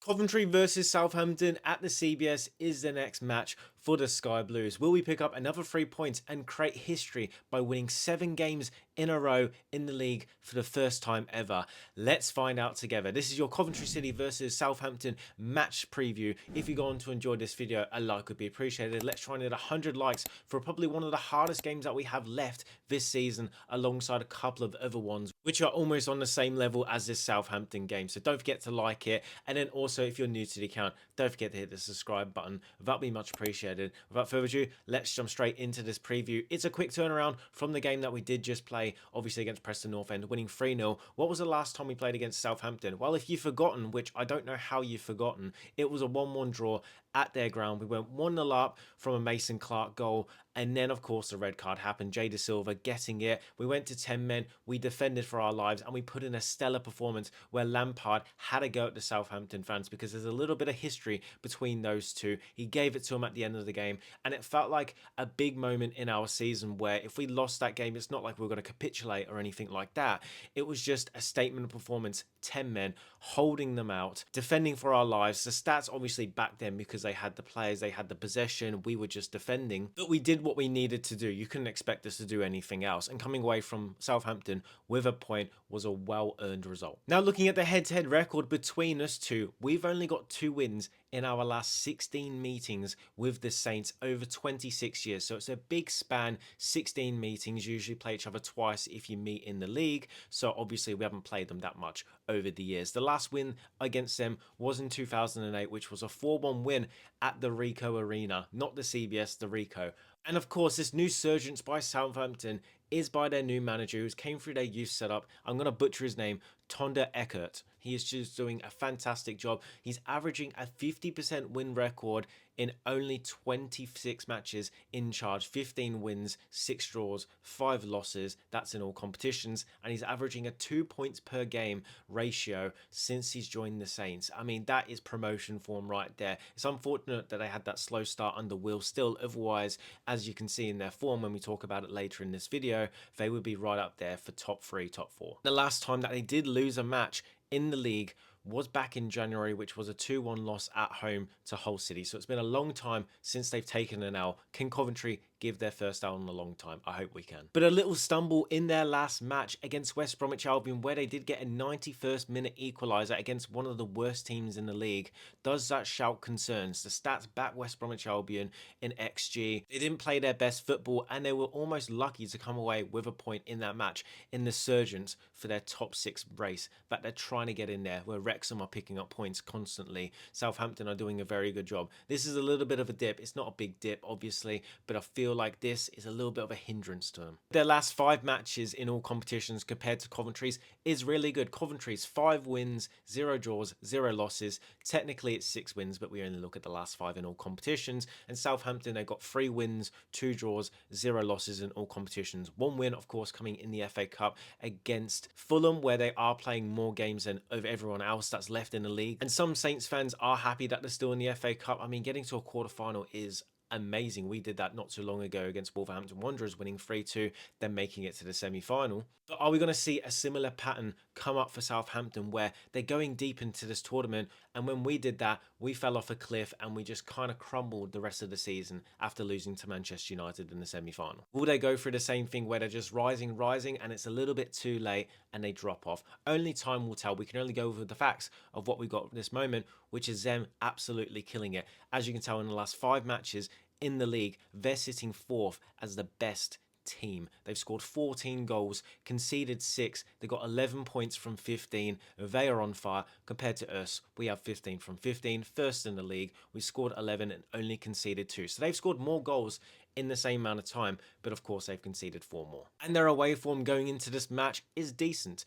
Coventry versus Southampton at the CBS is the next match for the Sky Blues. Will we pick up another 3 points and create history by winning 7 games in a row in the league for the first time ever? Let's find out together. This is your Coventry City versus Southampton match preview. If you're going to enjoy this video, a like would be appreciated. Let's try and hit 100 likes for probably one of the hardest games that we have left this season, alongside a couple of other ones which are almost on the same level as this Southampton game. So don't forget to like it, and then also if you're new to the account, don't forget to hit the subscribe button. That'd be much appreciated. Without further ado, let's jump straight into this preview. It's a quick turnaround from the game that we did just play, obviously against Preston North End, winning 3-0. What was the last time we played against Southampton? Well, if you've forgotten, which I don't know how you've forgotten, it was a 1-1 draw at their ground. We went 1-0 up from a Mason Clark goal, and then of course the red card happened. Jay De Silva getting it. We went to 10 men, we defended for our lives, and we put in a stellar performance where Lampard had a go at the Southampton fans, because there's a little bit of history between those two. He gave it to them at the end of the game, and it felt like a big moment in our season where if we lost that game, it's not like we were going to capitulate or anything like that. It was just a statement of performance. 10 men holding them out, defending for our lives. The stats obviously backed them because they had the players, they had the possession, we were just defending, but we did what we needed to do. You couldn't expect us to do anything else, and coming away from Southampton with a point was a well-earned result. Now, looking at the head-to-head record between us two, we've only got 2 wins in our last 16 meetings with the Saints over 26 years. So it's a big span. 16 meetings, usually play each other twice if you meet in the league. So obviously we haven't played them that much over the years. The last win against them was in 2008, which was a 4-1 win at the Rico Arena, not the CBS, the Rico. And of course, this new surgence by Southampton is by their new manager, who's came through their youth setup. I'm going to butcher his name, Tonda Eckert. He is just doing a fantastic job. He's averaging a 50% win record in only 26 matches in charge. 15 wins, 6 draws, 5 losses. That's in all competitions. And he's averaging a 2 points per game ratio since he's joined the Saints. I mean, that is promotion form right there. It's unfortunate that they had that slow start under Will Still. Otherwise, as you can see in their form when we talk about it later in this video, they would be right up there for top 3, top 4. The last time that they did lose a match in the league was back in January, which was a 2-1 loss at home to Hull City. So it's been a long time since they've taken an L. Can Coventry give their first L in a long time? I hope we can. But a little stumble in their last match against West Bromwich Albion, where they did get a 91st minute equaliser against one of the worst teams in the league. Does that shout concerns? The stats back West Bromwich Albion in XG. They didn't play their best football, and they were almost lucky to come away with a point in that match in the surgence for their top 6 race that they're trying to get in there, where Wrexham are picking up points constantly. Southampton are doing a very good job. This is a little bit of a dip. It's not a big dip, obviously, but I feel like this is a little bit of a hindrance to them. Their last 5 matches in all competitions compared to Coventry's is really good. Coventry's 5 wins, 0 draws, 0 losses. Technically it's 6 wins, but we only look at the last 5 in all competitions. And Southampton, they got 3 wins, 2 draws, 0 losses in all competitions. 1 win, of course, coming in the FA Cup against Fulham, where they are playing more games than of everyone else that's left in the league. And some Saints fans are happy that they're still in the FA Cup. I mean, getting to a quarterfinal is amazing. We did that not too long ago against Wolverhampton Wanderers, winning 3-2, then making it to the semi-final. But are we going to see a similar pattern come up for Southampton, where they're going deep into this tournament, and when we did that, we fell off a cliff and we just kind of crumbled the rest of the season after losing to Manchester United in the semi-final? Will they go through the same thing where they're just rising, and it's a little bit too late and they drop off? Only time will tell. We can only go over the facts of what we've got at this moment, which is them absolutely killing it. As you can tell, in the last 5 matches in the league, they're sitting 4th as the best team. They've scored 14 goals, conceded 6. They got 11 points from 15. They are on fire. Compared to us, we have 15 from 15. First in the league, we scored 11 and only conceded 2. So they've scored more goals in the same amount of time, but of course they've conceded 4 more. And their away form going into this match is decent.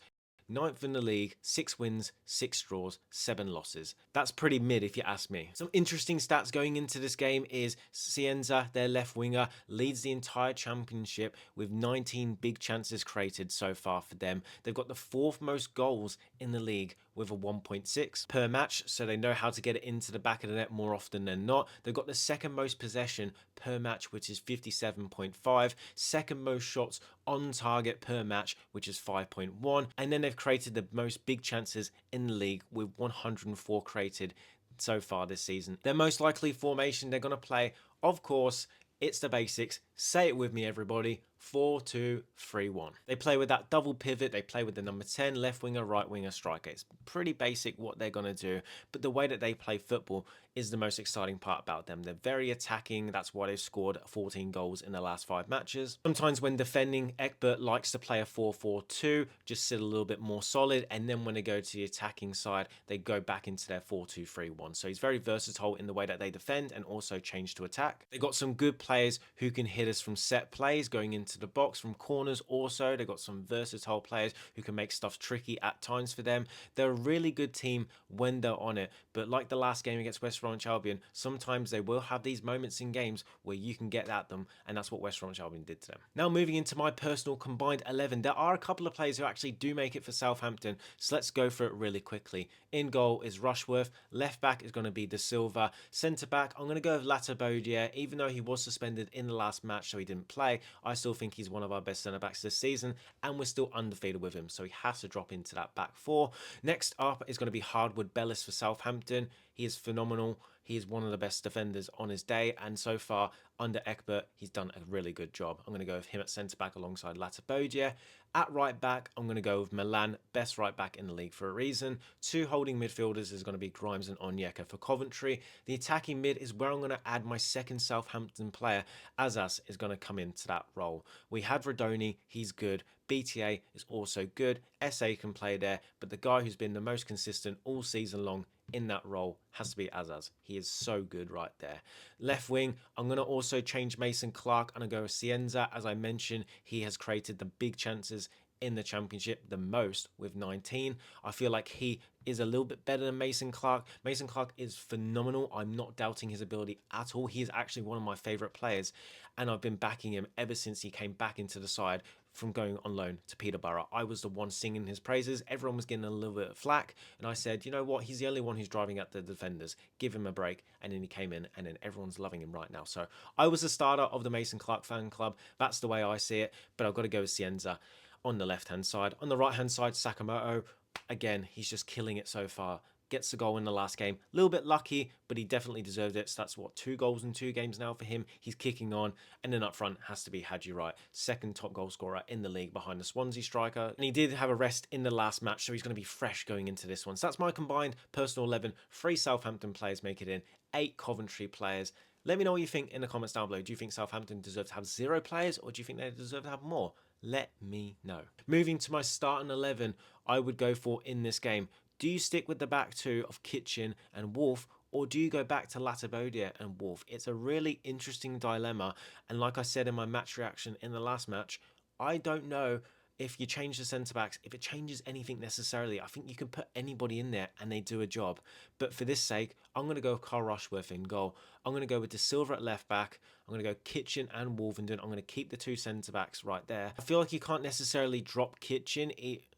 9th in the league, 6 wins, 6 draws, 7 losses. That's pretty mid if you ask me. Some interesting stats going into this game is Cienza, their left winger, leads the entire championship with 19 big chances created so far for them. They've got the 4th most goals in the league with a 1.6 per match, so they know how to get it into the back of the net more often than not. They've got the second most possession per match, which is 57.5, second most shots on target per match, which is 5.1, and then they've created the most big chances in the league with 104 created so far this season. Their most likely formation they're going to play, of course, it's the basics. Say it with me, everybody. 4-2-3-1. They play with that double pivot. They play with the number 10, left winger, right winger, striker. It's pretty basic what they're going to do, but the way that they play football is the most exciting part about them. They're very attacking. That's why they've scored 14 goals in the last 5 matches. Sometimes when defending, Ekbert likes to play a 4-4-2, just sit a little bit more solid, and then when they go to the attacking side, they go back into their 4-2-3-1. So he's very versatile in the way that they defend and also change to attack. They've got some good players who can hit us from set plays, going into the box, from corners also. They've got some versatile players who can make stuff tricky at times for them. They're a really good team when they're on it, but like the last game against West Bromwich Albion, sometimes they will have these moments in games where you can get at them, and that's what West Bromwich Albion did to them. Now moving into my personal combined 11, there are a couple of players who actually do make it for Southampton, so let's go for it really quickly. In goal is Rushworth, left back is going to be De Silva, centre back I'm going to go with Lampard. Even though he was suspended in the last match so he didn't play, I still think he's one of our best centre backs this season, and we're still undefeated with him, so he has to drop into that back four. Next up is going to be Hardwood Bellis for Southampton. He is phenomenal. He is one of the best defenders on his day, and so far under Ekbert, he's done a really good job. I'm going to go with him at centre back alongside Lampard. At right back, I'm going to go with Milan, best right back in the league for a reason. 2 holding midfielders is going to be Grimes and Onyeka for Coventry. The attacking mid is where I'm going to add my second Southampton player. Azaz is going to come into that role. We had Radoni, he's good. BTA is also good. SA can play there, but the guy who's been the most consistent all season long in that role has to be Azaz. He is so good right there. Left wing, I'm going to also change Mason Clark and I go with Cienza. As I mentioned, he has created the big chances in the championship the most with 19. I feel like he is a little bit better than Mason Clark. Mason Clark is phenomenal. I'm not doubting his ability at all. He is actually one of my favourite players, and I've been backing him ever since he came back into the side from going on loan to Peterborough. I was the one singing his praises. Everyone was getting a little bit of flack, and I said, you know what, he's the only one who's driving at the defenders. Give him a break. And then he came in, and then everyone's loving him right now. So I was the starter of the Mason Clark fan club. That's the way I see it, but I've got to go with Cienza on the left-hand side. On the right-hand side, Sakamoto, again, he's just killing it so far. Gets the goal in the last game. A little bit lucky, but he definitely deserved it. So that's what, 2 goals in 2 games now for him. He's kicking on. And then up front has to be Hadji Wright, second top goal scorer in the league behind the Swansea striker. And he did have a rest in the last match, so he's going to be fresh going into this one. So that's my combined personal 11. 3 Southampton players make it in, 8 Coventry players. Let me know what you think in the comments down below. Do you think Southampton deserve to have 0 players, or do you think they deserve to have more? Let me know. Moving to my starting 11, I would go for in this game. Do you stick with the back 2 of Kitchen and Wolf, or do you go back to Latabodia and Wolf? It's a really interesting dilemma, and like I said in my match reaction in the last match, I don't know if you change the centre-backs, if it changes anything necessarily. I think you can put anybody in there and they do a job. But for this sake, I'm going to go with Carl Rushworth in goal. I'm going to go with De Silva at left-back. I'm going to go Kitchen and Wolverhampton. I'm going to keep the 2 centre-backs right there. I feel like you can't necessarily drop Kitchen,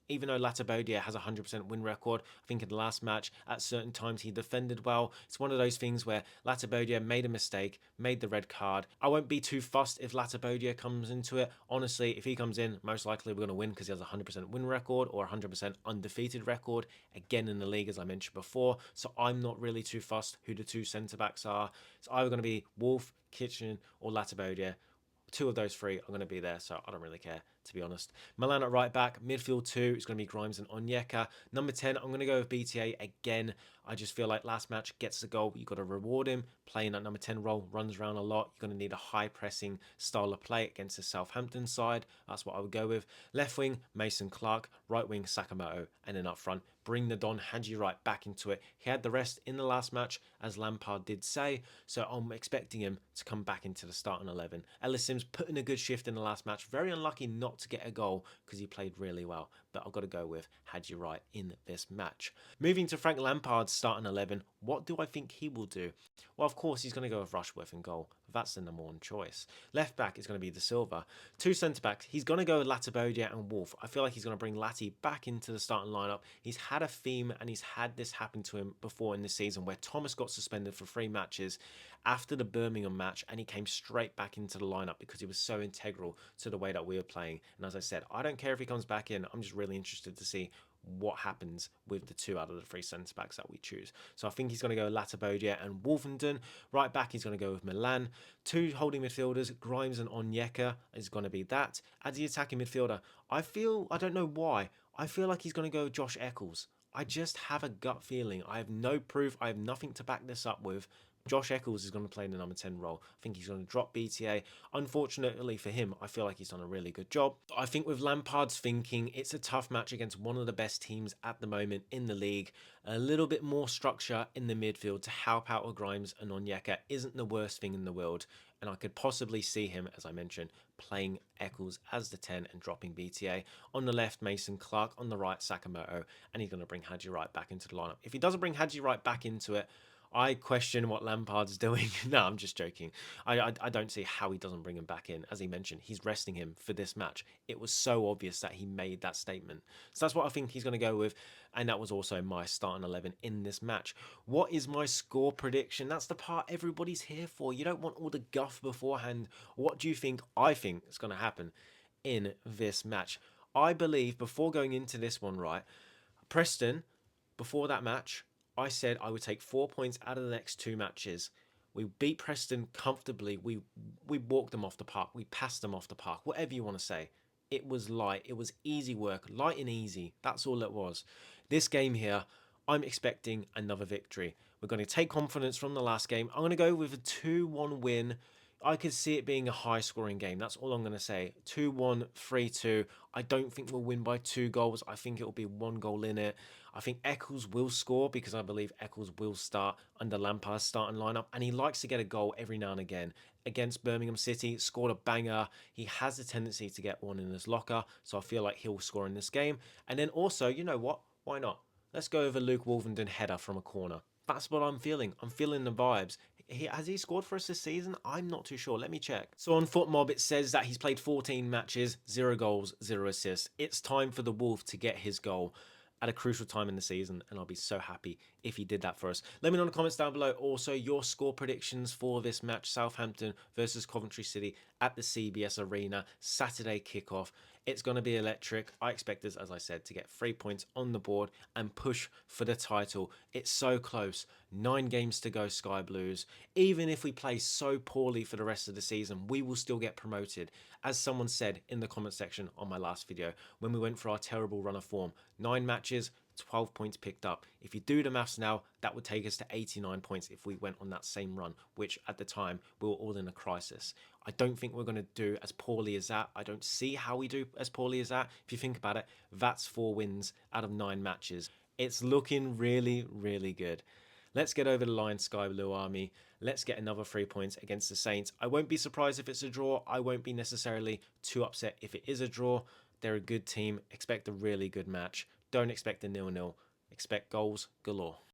even though Latabodia has a 100% win record. I think in the last match, at certain times, he defended well. It's one of those things where Latabodia made a mistake, made the red card. I won't be too fussed if Latabodia comes into it. Honestly, if he comes in, most likely we're going to win because he has a 100% win record or 100% undefeated record, again in the league, as I mentioned before. So I'm not really too fussed who the 2 centre-backs are. It's either going to be Wolf, Kitchen, or Latabodia. 2 of those 3 are going to be there, so I don't really care, to be honest. Milan at right back, midfield 2 is going to be Grimes and Onyeka. Number 10, I'm going to go with BTA again. I just feel like last match gets the goal, you've got to reward him. Playing that number 10 role, runs around a lot. You're going to need a high pressing style of play against the Southampton side. That's what I would go with. Left wing, Mason Clark. Right wing, Sakamoto. And then up front, bring the Don Hadji Wright back into it. He had the rest in the last match, as Lampard did say, so I'm expecting him to come back into the starting 11. Ellis Sims put in a good shift in the last match. Very unlucky not to get a goal because he played really well, but I've got to go with Hadji Wright in this match. Moving to Frank Lampard's starting 11, What do I think he will do? Well, of course, he's going to go with Rushworth in goal. That's the number one choice. Left back is going to be De Silva. Two centre backs, he's going to go with Latibodia and Wolf. I feel like he's going to bring Lati back into the starting lineup. He's had a theme and he's had this happen to him before in this season where Thomas got suspended for 3 matches after the Birmingham match and he came straight back into the lineup because he was so integral to the way that we were playing. And as I said, I don't care if he comes back in. I'm just really interested to see what happens with the 2 out of the 3 centre backs that we choose. So I think he's going to go Latibodia and Wolfenden. Right back, he's going to go with Milan. 2 holding midfielders, Grimes and Onyeka is going to be that. As the attacking midfielder, I don't know why, I feel like he's going to go Josh Eccles. I just have a gut feeling. I have no proof. I have nothing to back this up with. Josh Eccles is going to play in the number 10 role. I think he's going to drop BTA. Unfortunately for him, I feel like he's done a really good job. I think with Lampard's thinking, it's a tough match against one of the best teams at the moment in the league. A little bit more structure in the midfield to help out with Grimes and Onyeka isn't the worst thing in the world. And I could possibly see him, as I mentioned, playing Eccles as the 10 and dropping BTA. On the left, Mason Clark. On the right, Sakamoto. And he's going to bring Haji Wright back into the lineup. If he doesn't bring Haji Wright back into it, I question what Lampard's doing. No, I'm just joking. I don't see how he doesn't bring him back in. As he mentioned, he's resting him for this match. It was so obvious that he made that statement. So that's what I think he's going to go with. And that was also my starting 11 in this match. What is my score prediction? That's the part everybody's here for. You don't want all the guff beforehand. What do you think I think is going to happen in this match? I believe, before going into this one, right, Preston, before that match, I said I would take 4 points out of the next 2 matches. We beat Preston comfortably. We walked them off the park. We passed them off the park. Whatever you want to say. It was light. It was easy work. Light and easy. That's all it was. This game here, I'm expecting another victory. We're going to take confidence from the last game. I'm going to go with a 2-1 win. I could see it being a high-scoring game. That's all I'm going to say. 2-1, 3-2. I don't think we'll win by 2 goals. I think it will be 1 goal in it. I think Eccles will score because I believe Eccles will start under Lampard's starting lineup. And he likes to get a goal every now and again. Against Birmingham City, scored a banger. He has a tendency to get one in his locker. So I feel like he'll score in this game. And then also, you know what? Why not? Let's go over Luke Wolfenden header from a corner. That's what I'm feeling. I'm feeling the vibes. Has he scored for us this season? I'm not too sure. Let me check. So on FootMob, it says that he's played 14 matches, 0 goals, 0 assists. It's time for the Wolf to get his goal at a crucial time in the season, and I'll be so happy if he did that for us. Let me know in the comments down below also your score predictions for this match, Southampton versus Coventry City at the CBS Arena, Saturday kickoff. It's going to be electric. I expect us, as I said, to get 3 points on the board and push for the title. It's so close. 9 games to go, Sky Blues. Even if we play so poorly for the rest of the season, we will still get promoted. As someone said in the comment section on my last video, when we went for our terrible run of form, 9 matches, 12 points picked up. If you do the maths now, that would take us to 89 points if we went on that same run, which at the time we were all in a crisis. I don't think we're going to do as poorly as that. I don't see how we do as poorly as that. If you think about it, that's 4 wins out of 9 matches. It's looking really, really good. Let's get over the line, Sky Blue Army. Let's get another 3 points against the Saints. I won't be surprised if it's a draw. I won't be necessarily too upset if it is a draw. They're a good team. Expect a really good match. Don't expect a 0-0. Expect goals galore.